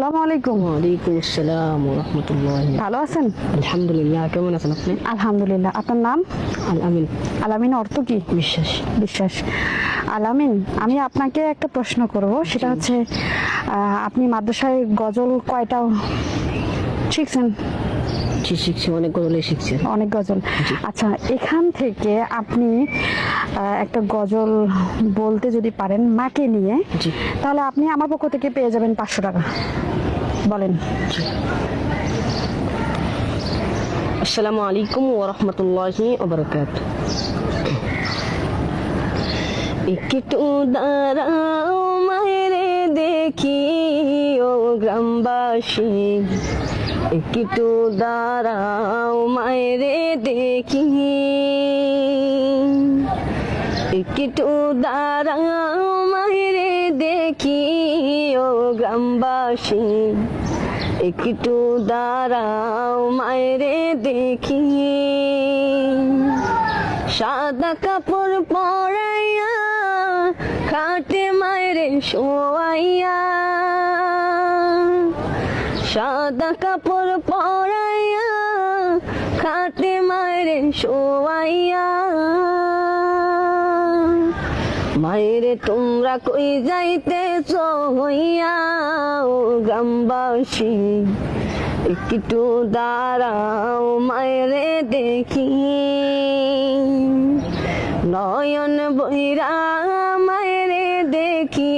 আসসালামু আলাইকুম। ওয়ালাইকুম আসসালাম ওয়া রাহমাতুল্লাহি। ভালো আছেন? আলহামদুলিল্লাহ, কেমন আছেন আপনি? আলহামদুলিল্লাহ। আপনার নাম? আল আমিন। আলামিন অর্থ কি? বিশ্বাস। বিশ্বাস। আলামিন, আমি আপনাকে একটা প্রশ্ন করব, সেটা হচ্ছে আপনি মাদ্রাসায় গজল কয়টা শিখছেন? শিখছি, অনেক গজলই শিখছি। অনেক গজল। আচ্ছা, এখান থেকে আপনি একটা গজল বলতে যদি পারেন মাকে নিয়ে, জি। তাহলে আপনি আমার পক্ষ থেকে পেয়ে যাবেন 500 টাকা। বলেন। আসসালামু আলাইকুম ওয়া রাহমাতুল্লাহি ওয়া বারাকাতুহু। একটু দাঁড়াও মায়েরে দেখি ও গ্রামবাসী, একটু দাঁড়াও মায়েরে দেখি, একটু দাঁড়াও মায়েরে দেখি ও গ্রামবাসী, একটু দাঁড়াও মায়েরে দেখি। সাদা কাপড় পরাইয়া খাটে মায়েরে শোয়াইয়া, সাদা কাপড় পরাইয়া খাটে মায়েরে শোয়াইয়া। মায়েরে তোমরা কই যাইতেছ হইয়া ও গ্রামবাসী, একটু দাঁড়াও মায়েরে দেখি। নয়ন বইরা মায়েরে দেখি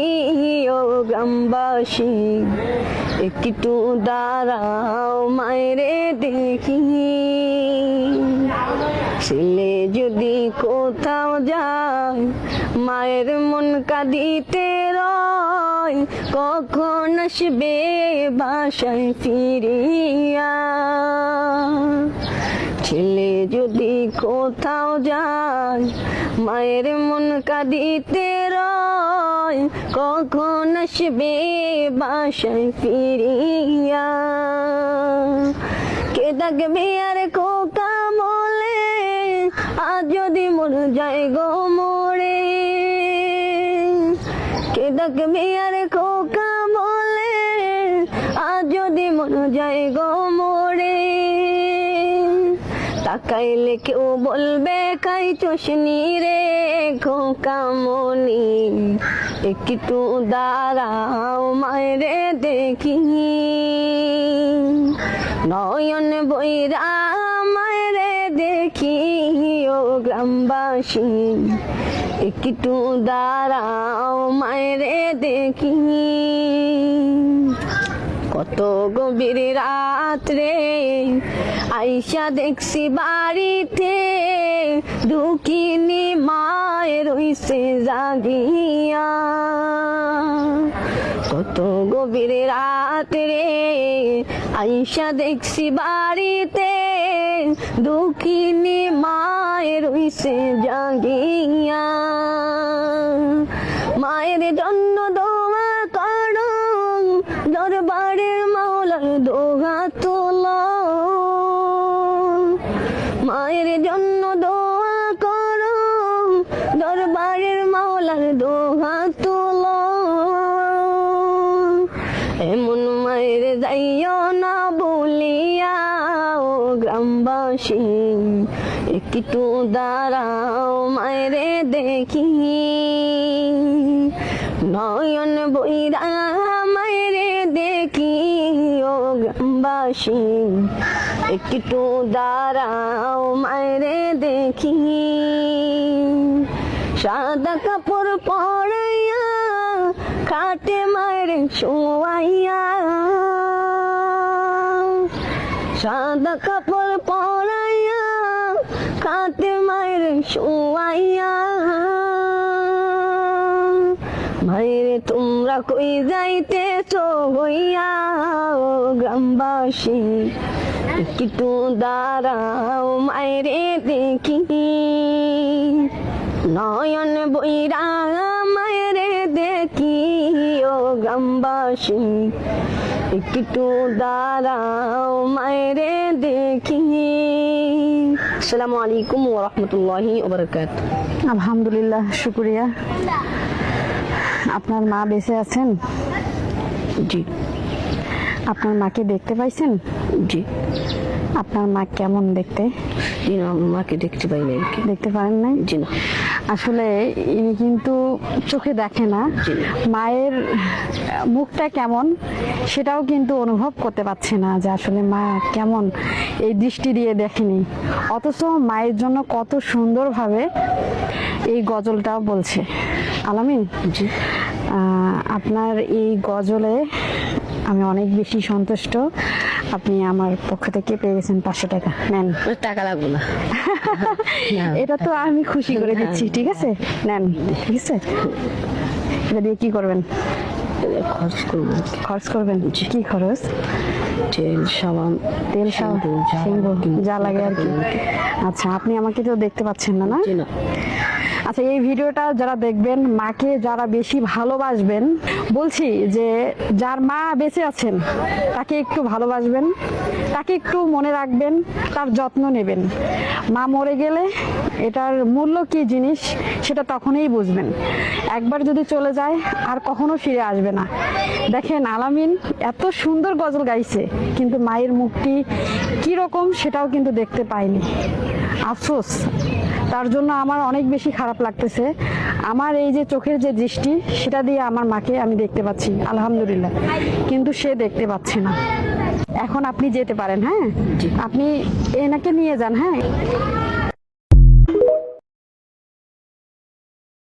ও গ্রামবাসী, একটু দাঁড়াও মায়েরে দেখি। ছেলে যদি কোথাও যায় মায়ের মন কাঁদিতে রয়, কখন আসবে বাসায় ফিরিয়া। ছেলে যদি কোথাও যায় মায়ের মন কাঁদিতে রয়, কখন আসবে বাসায় ফিরিয়া। কে ডাকবে আর খোকা বলে, আজ যদি মন যায় গো মোরে। কে ডাকবে আর খোকা বলে, আজ যদি মন যায় গো মোরে। তাকাইলে কেউ বলবে খাইছসনি রে খোকা মনি, একটু দাঁড়াও মায়েরে দেখি। নয়ন বইরা মায়েরে দেখি ও গ্রামবাসী, একটু দাঁড়াও মায়েরে দেখি। কত গভীর রাত্রে আইসা দেখছি বাড়িতে, দুঃখিনী মায়ের রইছে জাগিয়া। কত গভীর রাত্রে আইসা দেখছি বাড়িতে, দুঃখিনী মায়ের রইছে জাগিয়া। মায়ের জন্য দোয়া করো, দরবারের মাওলার দোয়া তোলো। মায়ের জন্য দোয়া করো, দরবারের মাওলার দোয়া তোলো। এমন মায়ের যাইও না বলিয়া ও গ্রামবাসী, একটু দাঁড়াও মায়েরে দেখি। নয়ন বইরা মায়েরে দেখি ও গ্রামবাসী, একটু দাঁড়াও মায়েরে দেখি। সাদা কাপড় পরাইয়া খাটে মায়েরে শোয়াইয়া, সাদা কাপড় পরাইয়া খাটে মায়েরে শোয়াইয়া। মায়েরে তোমরা কই যাইতেছ হইয়া ও গ্রামবাসী, একটু দাঁড়াও মায়েরে দেখি। নয়ন বইরা মায়েরে দেখি ও গ্রামবাসী, একটু দাঁড়াও মায়েরে দেখি। আসসালামু আলাইকুম ওয়া রাহমাতুল্লাহি ওয়া বারাকাতুহু। আলহামদুলিল্লাহ, শুকরিয়া। আপনার মা বেঁচে আছেন? জি। আপনার মাকে দেখতে পাইছেন? জি। আপনার মা কেমন দেখতে? জি না, আমার মাকে দেখতে পাই না। দেখতে পারেন নাই? জি না। আসলে ইনি কিন্তু চোখে দেখে না, জি। মায়ের মুখটা কেমন সেটাও কিন্তু অনুভব করতে পারছে না, যে আসলে মা কেমন এই দৃষ্টি দিয়ে দেখেনি, অথচ মায়ের জন্য কত সুন্দরভাবে এই গজলটাও বলছে। আলামিন, জি। আপনার এই গজলে আমি অনেক বেশি সন্তুষ্ট। আপনি আমার পক্ষ থেকে পেয়ে গেছেন 500 টাকা, নেন। টাকা লাগবে না। এটা তো আমি খুশি করে দিচ্ছি, ঠিক আছে, নেন, ঠিক আছে। এটা দিয়ে কি করবেন? খরচ করবো। খরচ করবেন? কি খরচ? তেল, সাবান, তেল, শ্যাম্পু, শ্যাম্পু, যা লাগে আর কি। আচ্ছা, আপনি আমাকে তো দেখতে পাচ্ছেন না, না? জি না। আচ্ছা, এই ভিডিওটা যারা দেখবেন, মাকে যারা বেশি ভালোবাসবেন, বলছি যে যার মা বেঁচে আছেন তাকে একটু ভালোবাসবেন, তাকে একটু মনে রাখবেন, তার যত্ন নেবেন। মা মরে গেলে এটার মূল্য কি জিনিস সেটা তখনই বুঝবেন। একবার যদি চলে যায় আর কখনো ফিরে আসবে না। দেখেন, আলামিন এত সুন্দর গজল গাইছে, কিন্তু মায়ের মুখটি কিরকম সেটাও কিন্তু দেখতে পাইনি। আফসোস, তার জন্য আমার অনেক বেশি খারাপ লাগতেছে। আমার এই যে চোখের যে দৃষ্টি, সেটা দিয়ে আমার মাকে আমি দেখতে পাচ্ছি, আলহামদুলিল্লাহ, কিন্তু সে দেখতে পাচ্ছে না। এখন আপনি যেতে পারেন, হ্যাঁ, আপনি এনাকে নিয়ে যান, হ্যাঁ।